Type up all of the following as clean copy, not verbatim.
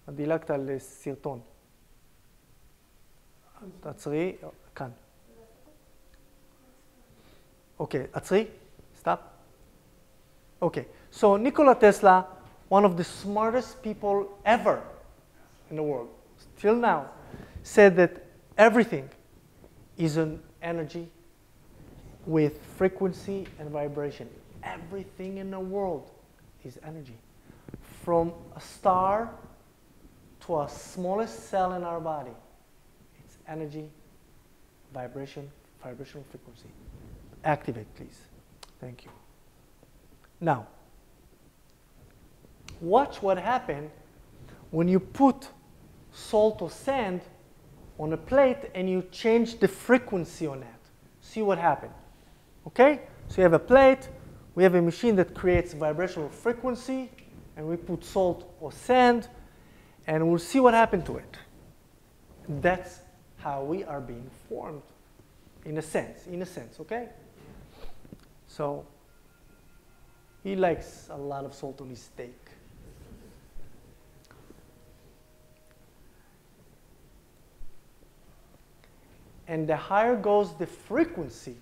דילגת על סרטון. תעצרי, כאן. Okay, עצרי, stop. Okay, so Nikola Tesla, one of the smartest people ever in the world, till now, said that everything is an energy with frequency and vibration. Everything in the world is energy. From a star to a smallest cell in our body, it's energy, vibration, vibrational frequency. Activate, please. Thank you. Now, watch what happens when you put salt or sand on a plate and you change the frequency on that. See what happens. Okay? So you have a plate, we have a machine that creates vibrational frequency, and we put salt or sand, and we'll see what happened to it. That's how we are being formed, in a sense, okay? So, he likes a lot of salt on his steak. And the higher goes the frequency,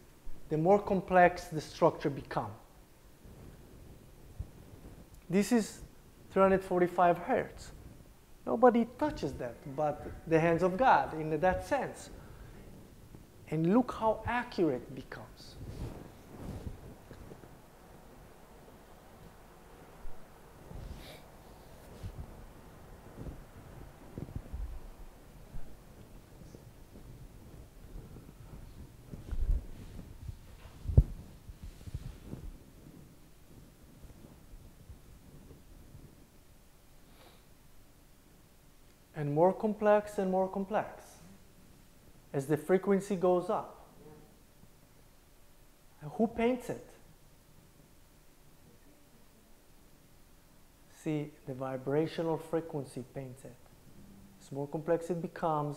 the more complex the structure becomes. This is 345 hertz. Nobody touches that but the hands of God in that sense. And look how accurate it becomes. And more complex and more complex as the frequency goes up. And who paints it? See, the vibrational frequency paints it. As more complex it becomes,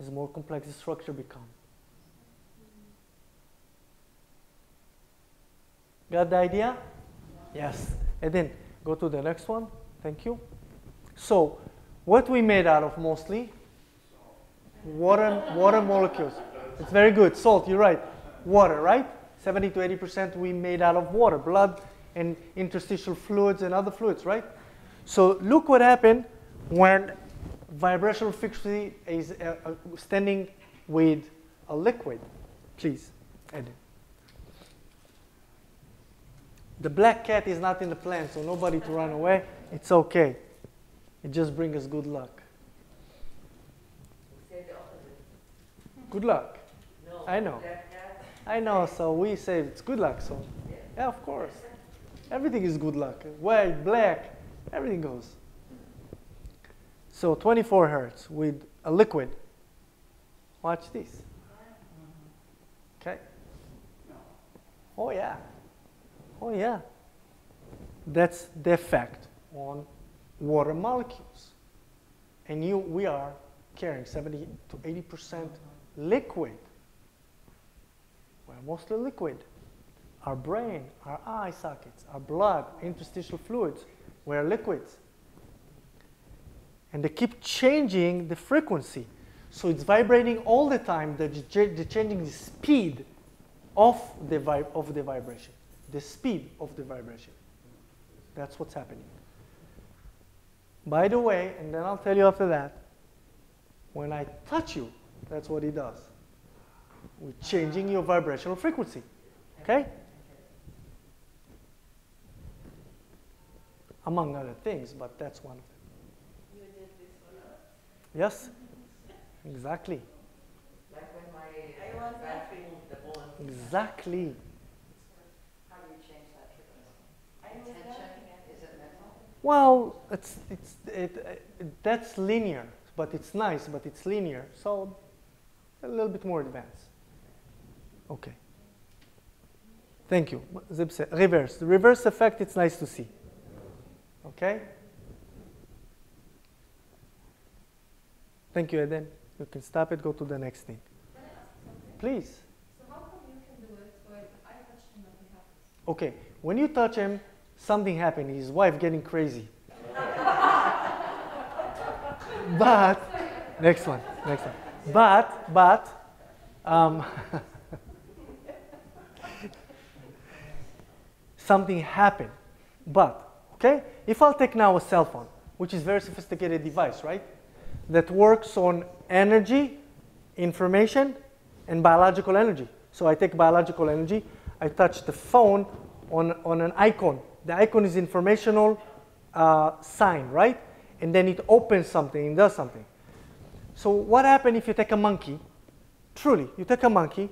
as more complex the structure becomes. Got the idea? Yes. And then go to the next one. Thank you. So, what we made out of mostly? Water molecules. It's very good. Salt, you're right. Water, right? 70 to 80% we made out of water, blood and interstitial fluids and other fluids, right? So look what happened when vibrational frequency is standing with a liquid. Please, Ed. The black cat is not in the plant, so nobody to run away. It's okay. It just brings us good luck. Good luck. No, I know. I know, so we say it's good luck. So, yeah, of course. Everything is good luck. White, black, everything goes. So 24 hertz with a liquid. Watch this. Okay. Oh, yeah. Oh, yeah. That's the effect on water molecules. And we are carrying 70 to 80% liquid. We're mostly liquid. Our brain, our eye sockets, our blood, interstitial fluids, we're liquids. And they keep changing the frequency. So it's vibrating all the time. They're changing the speed of the vibration. The speed of the vibration. That's what's happening. By the way, and then I'll tell you after that, when I touch you, that's what it does. We're changing your vibrational frequency. Okay? Among other things, but that's one of them. You did this for us? Yes, exactly. Like when my battery moved the ball. Exactly. How do you change that frequency? Tension? Is it metal? Well, that's linear, but it's nice, but it's linear. So a little bit more advanced. Okay. Thank you. Reverse. The reverse effect, it's nice to see. Okay? Thank you, Eden. You can stop it, go to the next thing. Can I ask something? Please. So how come you can do it when I touch him nothing happens? Okay, when you touch him, something happened. His wife getting crazy. But, next one. But, something happened. But, okay, if I'll take now a cell phone, which is a very sophisticated device, right? That works on energy, information, and biological energy. So I take biological energy, I touch the phone on an icon. The icon is informational sign, right? And then it opens something and does something. So what happens if you take a monkey, truly, you take a monkey,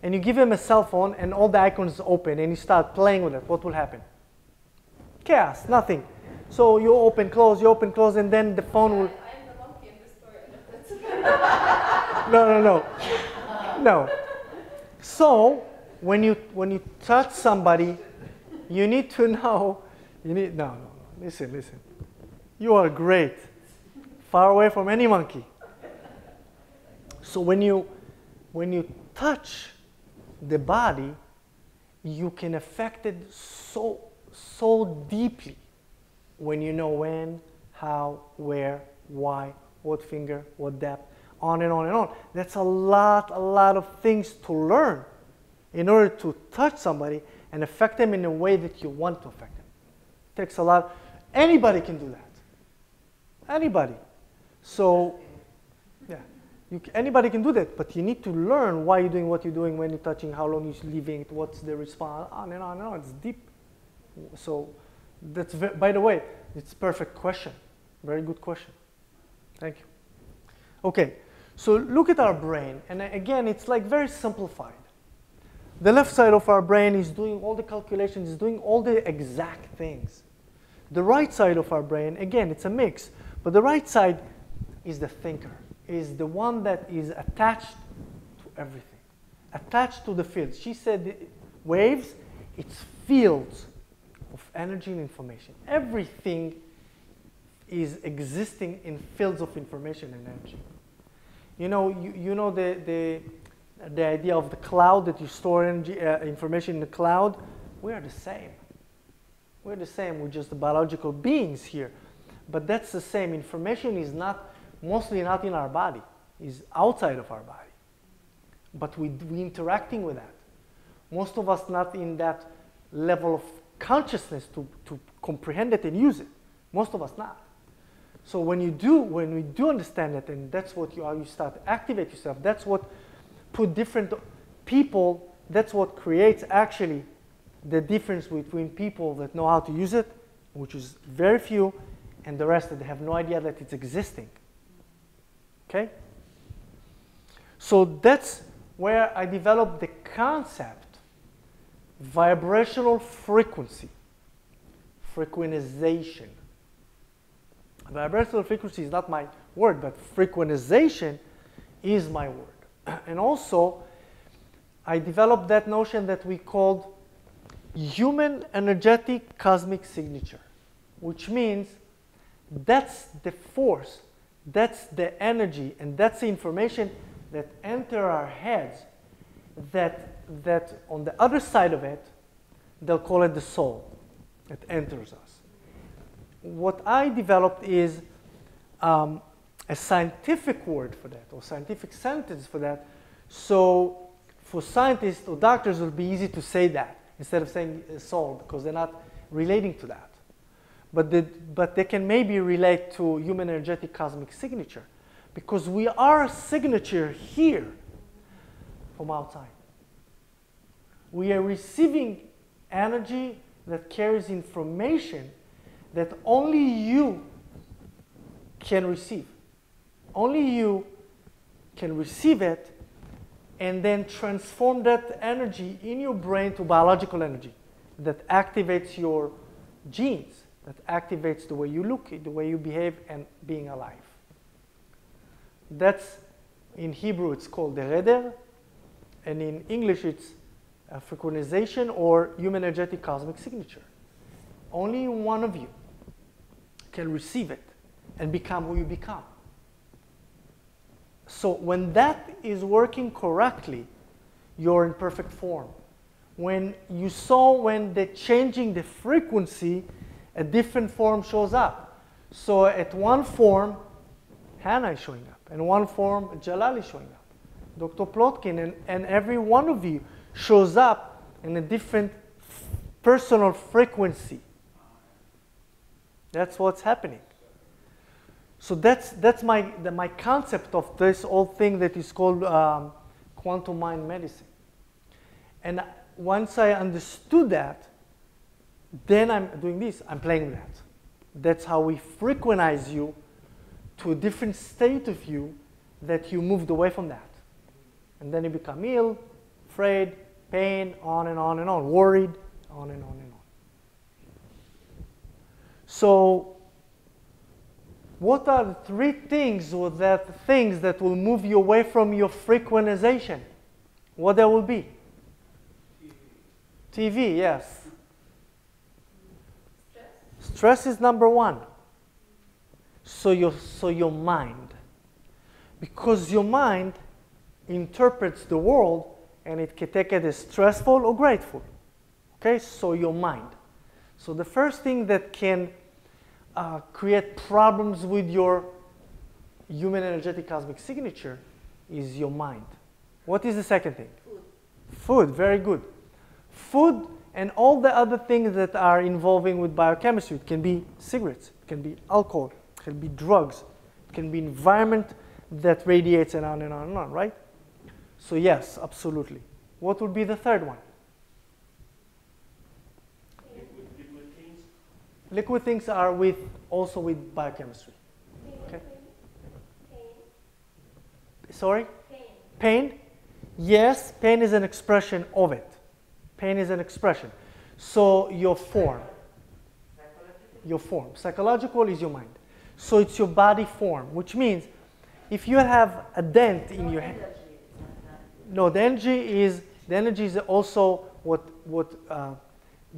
and you give him a cell phone and all the icons open and you start playing with it, what will happen? Chaos, nothing. So you open, close, and then the phone will... I'm the monkey in this story. No. So when you touch somebody, you need to know, listen. You are great. Far away from any monkey. So when you touch the body, you can affect it so deeply when you know when, how, where, why, what finger, what depth, on and on and on. That's a lot of things to learn in order to touch somebody and affect them in a way that you want to affect them. It takes a lot. Anybody can do that. Anybody. So, yeah, anybody can do that, but you need to learn why you're doing what you're doing, when you're touching, how long you're leaving it, what's the response, on and on and on. It's deep. So, that's by the way, it's a perfect question. Very good question. Thank you. Okay, so look at our brain, and again, it's like very simplified. The left side of our brain is doing all the calculations, is doing all the exact things. The right side of our brain, again, it's a mix, but the right side is the thinker, is the one that is attached to everything, attached to the fields. She said waves, it's fields of energy and information. Everything is existing in fields of information and energy. You know the idea of the cloud, that you store energy, information in the cloud. We are the same. We're the same. We're just the biological beings here. But that's the same. Information is mostly not in our body. It's outside of our body. But we're interacting with that. Most of us not in that level of consciousness to comprehend it and use it. Most of us not. So when we do understand it, and that's what how you start to activate yourself, that's what put different people, that's what creates actually the difference between people that know how to use it, which is very few, and the rest that they have no idea that it's existing. Okay? So that's where I developed the concept, vibrational frequency, frequentization. Vibrational frequency is not my word, but frequentization is my word. And also, I developed that notion that we called human energetic cosmic signature, which means that's the force, that's the energy, and that's the information that enter our heads that on the other side of it, they'll call it the soul that enters us. What I developed is a scientific word for that, or scientific sentence for that. So for scientists or doctors, it will be easy to say that instead of saying soul, because they're not relating to that. But they can maybe relate to human energetic cosmic signature, because we are a signature here from outside. We are receiving energy that carries information that only you can receive. Only you can receive it and then transform that energy in your brain to biological energy that activates your genes, that activates the way you look, the way you behave, and being alive. That's, in Hebrew, it's called the reder, and in English, it's a frequentization or human energetic cosmic signature. Only one of you can receive it and become who you become. So when that is working correctly, you're in perfect form. When they're changing the frequency, a different form shows up. So at one form, Hannah is showing up. In one form, Jalal is showing up. Dr. Plotkin and every one of you shows up in a different personal frequency. That's what's happening. So that's my concept of this whole thing that is called quantum mind medicine. And once I understood that, then I'm doing this. I'm playing with that. That's how we frequentize you to a different state of you that you moved away from that. And then you become ill, afraid, pain, on and on and on, worried, on and on and on. So what are the three things or things that will move you away from your frequentization? What there will be? TV, yes. Stress is number one. So your mind. Because your mind interprets the world and it can take it as stressful or grateful. Okay, so your mind. So the first thing that can create problems with your human energetic cosmic signature is your mind. What is the second thing? Food, very good. Food and all the other things that are involving with biochemistry. It can be cigarettes, it can be alcohol, it can be drugs, it can be environment that radiates and on and on and on, right? So yes, absolutely. What would be the third one? Liquid things. Liquid things are also with biochemistry. Okay. Sorry? Pain? Yes, pain is an expression of it. Pain is an expression. So your form. Your form. Psychological is your mind. So it's your body form, which means if you have a dent in your head. No, the energy is also what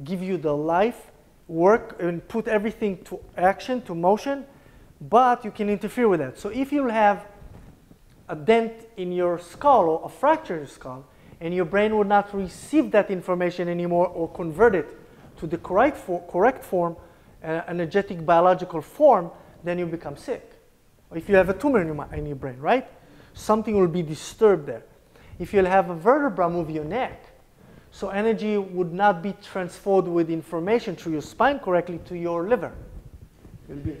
give you the life, work, and put everything to action, to motion, but you can interfere with that. So if you have a dent in your skull or a fracture in your skull, and your brain would not receive that information anymore or convert it to the correct form, energetic biological form, then you become sick. Or if you have a tumor in your brain, right? Something will be disturbed there. If you'll have a vertebra move your neck, so energy would not be transferred with information through your spine correctly to your liver. It'll be,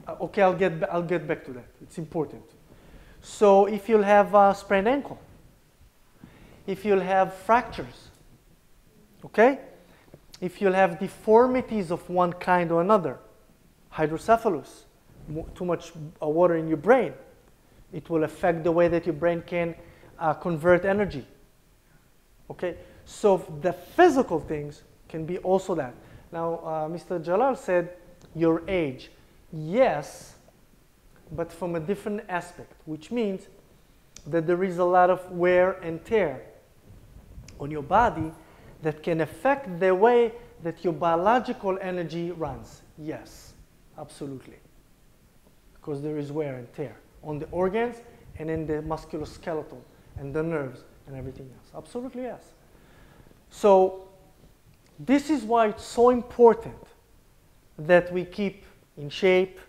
okay, I'll get back to that. It's important. So if you'll have a sprained ankle, if you'll have fractures, okay? If you'll have deformities of one kind or another, hydrocephalus, too much water in your brain, it will affect the way that your brain can convert energy. Okay, so the physical things can be also that. Now, Mr. Jalal said your age. Yes, but from a different aspect, which means that there is a lot of wear and tear on your body that can affect the way that your biological energy runs. Yes, absolutely. Because there is wear and tear on the organs and in the musculoskeletal and the nerves and everything else. Absolutely, yes. So this is why it's so important that we keep in shape,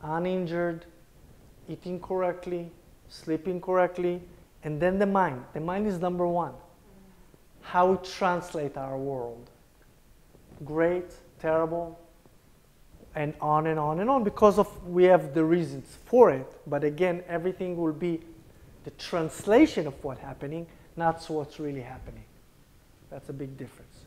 uninjured, eating correctly, sleeping correctly, and then the mind. The mind is number one. How we translate our world. Great, terrible, and on and on and on, because we have the reasons for it. But again, everything will be the translation of what's happening, not what's really happening. That's a big difference.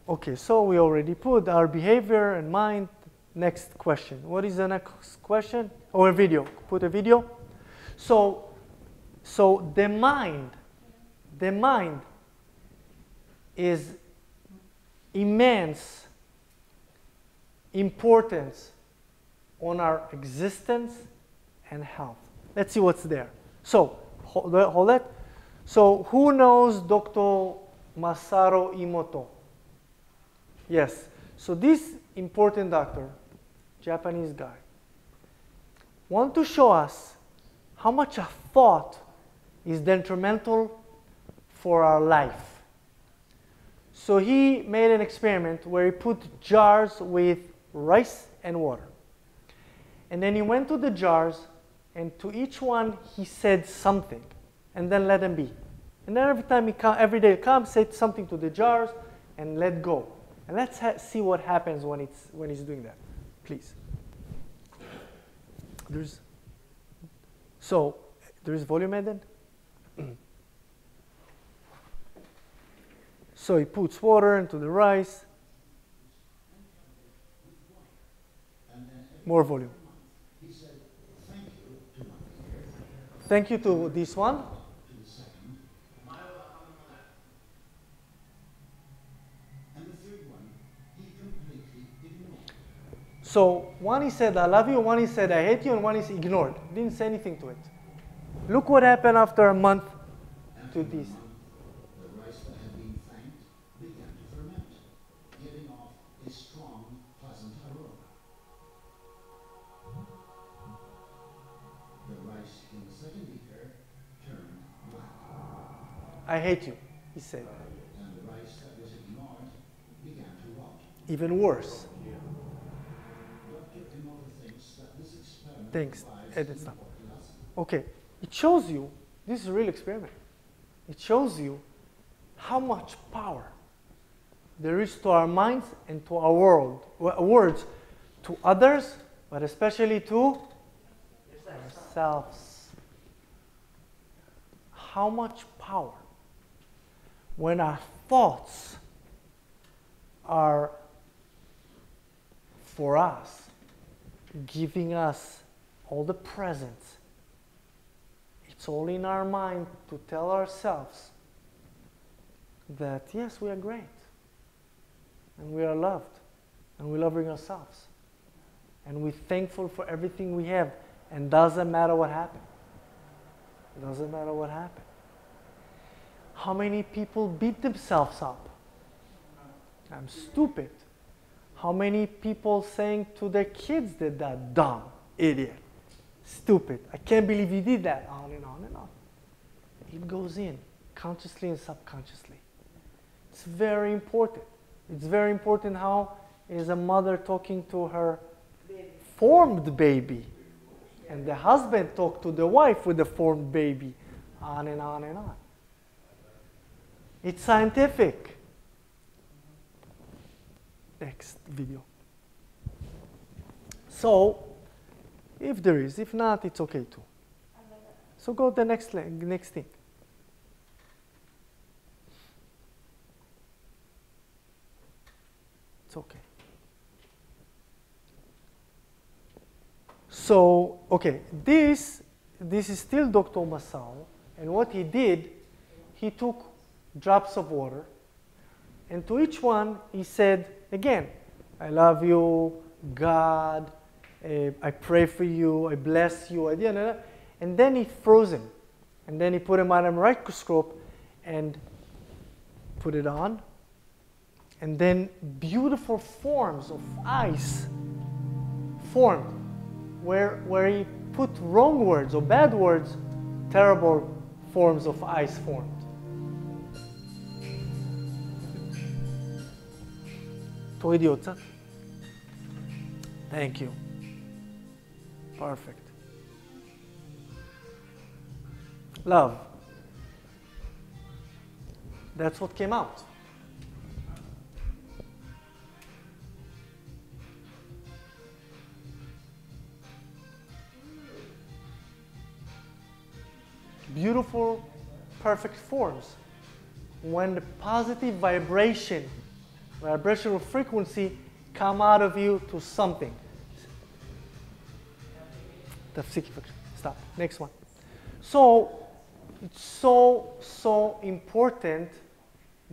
Okay, so we already put our behavior and mind. Next question. What is the next question? Or a video. Put a video. So the mind is immense importance on our existence and health. Let's see what's there. So hold it. So who knows Dr. Masaru Emoto? Yes. So this important doctor, Japanese guy, want to show us how much a thought is detrimental for our life. So he made an experiment where he put jars with rice and water. And then he went to the jars, and to each one he said something, and then let them be. And then every time every day he comes, say something to the jars, and let go. And let's see what happens when he's doing that, please. There's volume added. So he puts water into the rice. More volume. He said, thank you to one ear. Thank you to this one. To the second. And the third one, he completely ignored. So one he said, I love you, one he said, I hate you, and one is ignored. Didn't say anything to it. Look what happened after a month to this. The rice that had been thanked began to ferment, giving off a strong, pleasant aroma. The rice in the second beaker turned black, I hate you, he said. and the rice that was ignored began to rot. Even worse. Dr. Imola thinks that this experiment Thanks. provides Edit stuff. important lesson. Okay, it shows you, this is a real experiment. It shows you how much power there is to our minds and to our words, to others, but especially to ourselves. How much power when our thoughts are for us, giving us all the presents. It's all in our mind to tell ourselves that yes, we are great, and we are loved, and we're loving ourselves, and we're thankful for everything we have, and doesn't matter what happened. It doesn't matter what happened. How many people beat themselves up? I'm stupid. How many people saying to their kids that they're dumb, idiot, stupid, I can't believe you did that, on and on and on. It goes in, consciously and subconsciously. It's very important. It's very important how is a mother talking to her formed baby, and the husband talk to the wife with the formed baby, on and on and on. It's scientific. Next video. So, if there is, if not, it's okay too. So go to the next thing. It's okay. So, okay, this is still Dr. Masala, and what he did, he took drops of water, and to each one he said, again, I love you, God, I pray for you, I bless you, and then he froze him, and then he put him on a microscope and put it on, and then beautiful forms of ice formed, where he put wrong words or bad words, terrible forms of ice formed. תורידי עוד קצת. Thank you. Perfect. Love. That's what came out. Beautiful, perfect forms. When the positive vibrational frequency come out of you to something. Stop. Next one. So, it's so important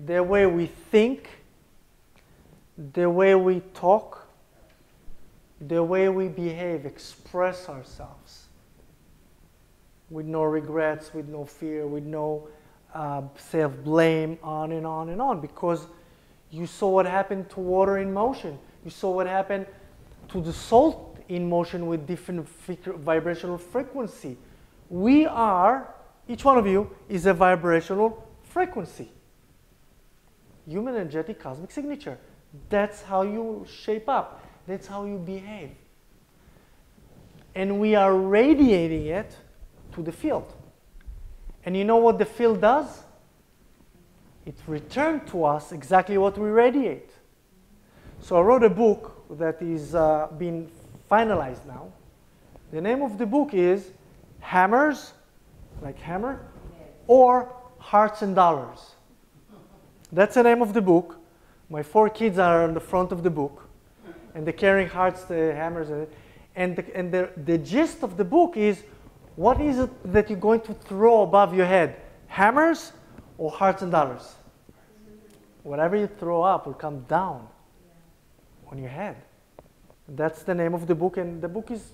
the way we think, the way we talk, the way we behave, express ourselves. With no regrets, with no fear, with no self-blame, on and on and on. Because you saw what happened to water in motion. You saw what happened to the salt in motion with different vibrational frequency. We are, each one of you is a vibrational frequency. Human energetic cosmic signature. That's how you shape up. That's how you behave. And we are radiating it to the field. And you know what the field does? It returns to us exactly what we radiate. So I wrote a book that is being finalized now. The name of the book is Hammers, like hammer, or Hearts and Dollars. That's the name of the book. My 4 kids are on the front of the book, and they're carrying hearts, the hammers, and the gist of the book is, what is it that you're going to throw above your head? Hammers or hearts and dollars? Whatever you throw up will come down on your head. That's the name of the book, and the book it's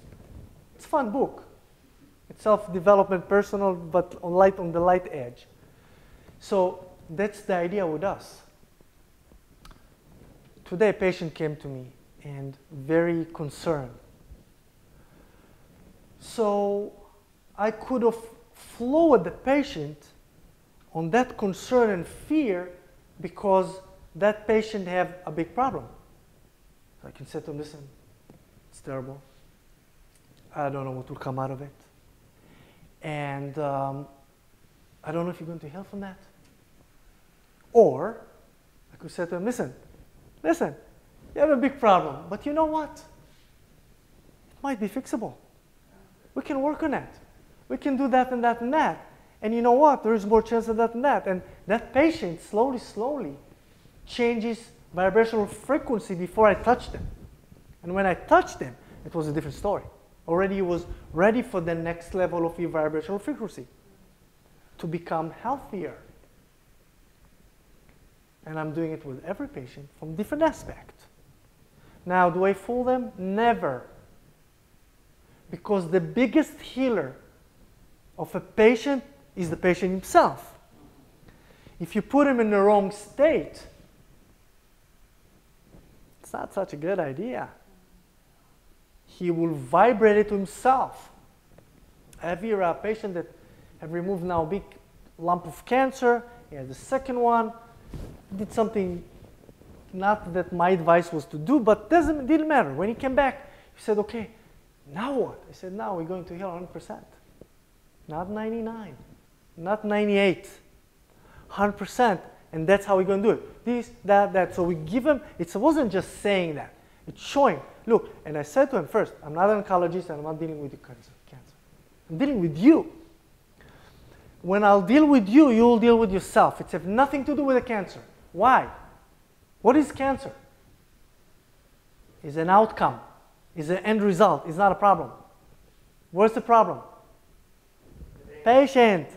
a fun book. It's self-development, personal, but on the light edge. So that's the idea with us. Today a patient came to me and very concerned. So I could have flowed the patient on that concern and fear because that patient have a big problem. So I can say to him, listen, it's terrible. I don't know what will come out of it. And I don't know if you're going to heal from that. Or I could say to him, listen, you have a big problem, but you know what? It might be fixable. We can work on that. We can do that and that and that. And you know what? There is more chance of that and that. And that patient slowly changes vibrational frequency before I touch them. And when I touched them, it was a different story. Already he was ready for the next level of your vibrational frequency to become healthier. And I'm doing it with every patient from different aspects. Now, do I fool them? Never. Because the biggest healer of a patient is the patient himself. If you put him in the wrong state, it's not such a good idea. He will vibrate it to himself. I have here a patient that have removed now a big lump of cancer. He has the second one. Did something not that my advice was to do, but didn't matter. When he came back, he said, okay, now what? I said, now we're going to heal 100%. Not 99, not 98, 100%. And that's how we're going to do it. This, that. So we give him, it wasn't just saying that. It's showing. Look, and I said to him first, I'm not an oncologist and I'm not dealing with your cancer. I'm dealing with you. When I'll deal with you, you'll deal with yourself. It has nothing to do with the cancer. Why? What is cancer? It's an outcome. It's an end result. It's not a problem. What's the problem? Patient.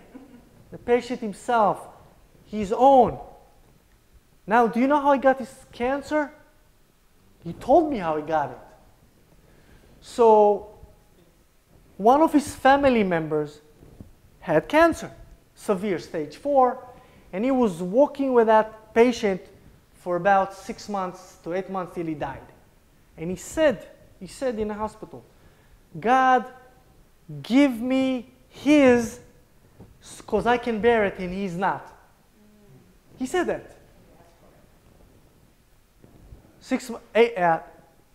The patient himself. His own. Now, do you know how he got his cancer? He told me how he got it. So, one of his family members had cancer, severe stage 4, and he was working with that patient for about 6 months to 8 months till he died. And he said in the hospital, God, give me his, because I can bear it and he's not. He said that.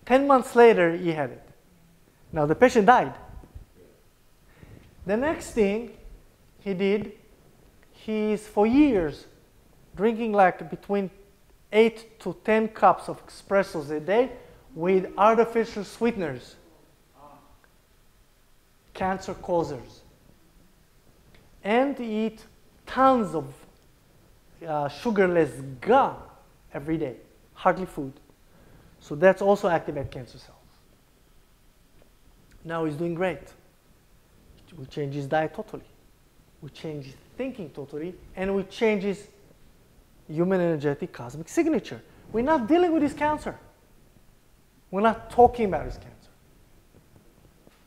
10 months later, he had it. Now, the patient died. The next thing he did, he's for years drinking like between 8 to 10 cups of espressos a day with artificial sweeteners, cancer causers, and eat tons of sugarless gum every day, hardly food. So that's also activates cancer cells. Now he's doing great. We change his diet totally. We change his thinking totally, and we change his human energetic cosmic signature. We're not dealing with his cancer. We're not talking about his cancer.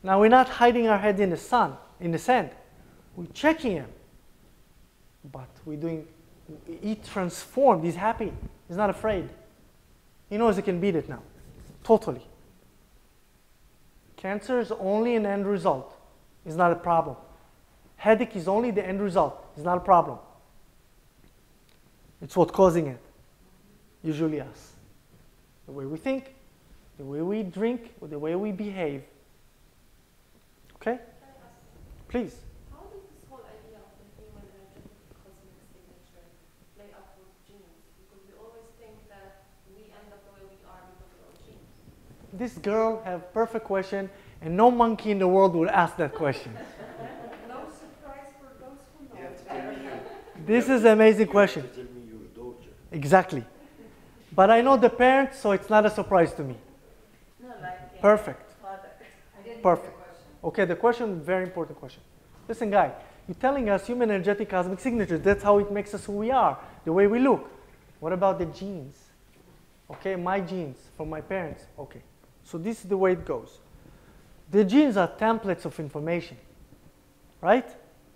Now we're not hiding our head in the sun, in the sand. We're checking him. But he transformed, he's happy, he's not afraid. He knows he can beat it now, totally. Cancer is only an end result, it's not a problem. Headache is only the end result, it's not a problem. It's what's causing it, usually us. The way we think, the way we drink, or the way we behave. Okay? Can I ask, Please. how does this whole idea of the human energetic cosmic signature play up with genes? Because we always think that we end up the way we are because of our genes. This girl have perfect question, and no monkey in the world would ask that question. No surprise for those who know. This is an amazing question. Tell me your daughter. Exactly. But I know the parents, so it's not a surprise to me. No, like Perfect. father. I didn't Perfect. hear the question. Okay, the question, very important question. Listen, guy, you're telling us human energetic cosmic signatures. That's how it makes us who we are, the way we look. What about the genes? Okay, my genes from my parents. Okay, so this is the way it goes. The genes are templates of information, right?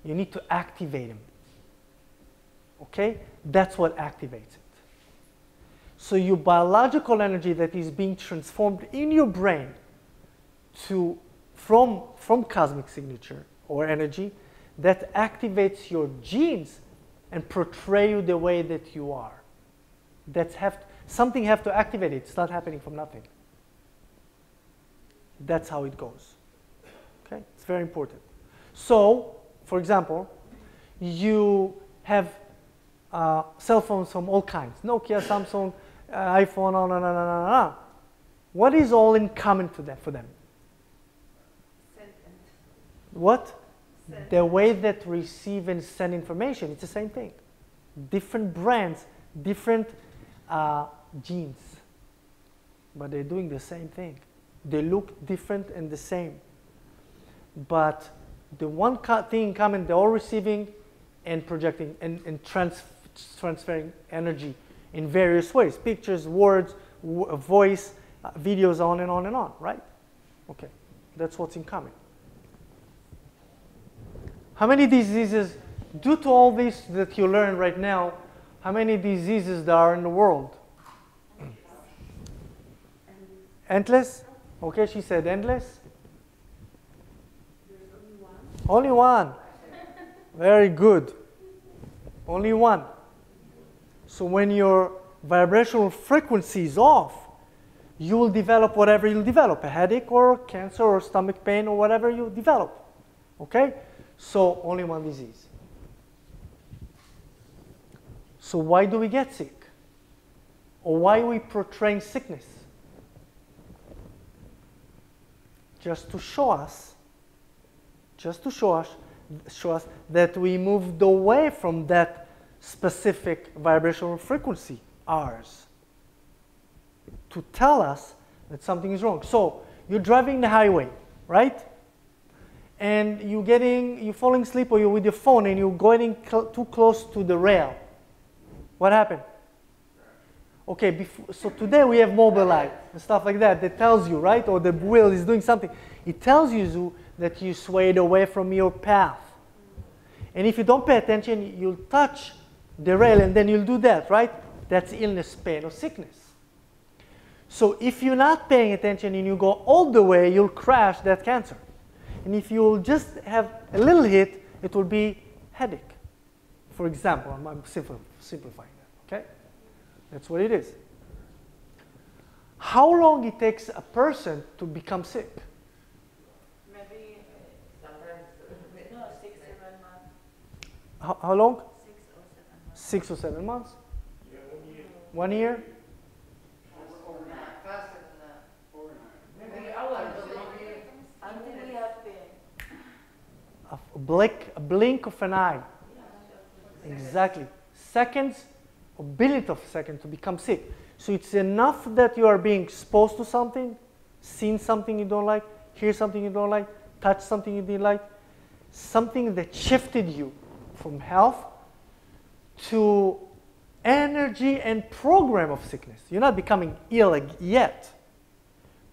You need to activate them. Okay, that's what activates it. So your biological energy that is being transformed in your brain to from cosmic signature or energy that activates your genes and portray you the way that you are. Something have to activate it. It's not happening from nothing. That's how it goes. Okay, it's very important. So, for example, you have cell phones from all kinds: Nokia, Samsung, iPhone, no. What is all in common for them? Sentient. What? Sentient. The way that receive and send information. It's the same thing. Different brands, different genes, but they're doing the same thing. They look different and the same, but the one thing in common: they're all receiving and projecting and transferring energy in various ways: pictures, words, voice, videos, on and on and on, right? Okay, that's what's in common. How many diseases, due to all this that you learn right now, how many diseases there are in the world? Endless? Okay, she said endless. There's only one. Only one. Very good. Only one. So when your vibrational frequency is off, you will develop whatever you'll develop: a headache or cancer or stomach pain or whatever you develop. Okay? So only one disease. So why do we get sick? Or why are we portraying sickness? Just to show us that we moved away from that specific vibrational frequency, ours, to tell us that something is wrong. So you're driving the highway, right? And you're falling asleep, or you're with your phone and you're going too close to the rail. What happened? Okay, so today we have Mobileye and stuff like that tells you, right? Or the wheel is doing something. It tells you that you swayed away from your path. And if you don't pay attention, you'll touch the rail and then you'll do that, right? That's illness, pain, or sickness. So if you're not paying attention and you go all the way, you'll crash that cancer. And if you'll just have a little hit, it will be headache. For example, I'm simplifying that, okay? That's what it is. How long it takes a person to become sick? Maybe sometimes, no, 6, 7 months. How long? 6 or 7 months. 6 or 7 months? Yeah, 1 1 year. year? Faster than that. Maybe hours, maybe until we have pain. A blink of an eye. Exactly. Seconds, a billionth of a second to become sick. So it's enough that you are being exposed to something, seen something you don't like, hear something you don't like, touch something you didn't like, something that shifted you from health to energy and program of sickness. You're not becoming ill yet,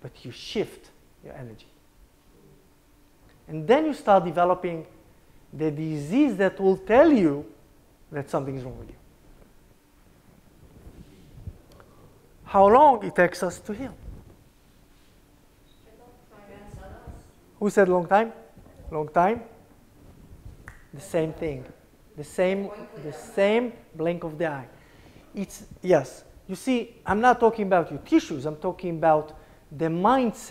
but you shift your energy. And then you start developing the disease that will tell you that something is wrong with you. How long it takes us to heal? Who said long time? Long time? The same thing. The same blink of the eye. Yes. You see, I'm not talking about your tissues. I'm talking about the mindset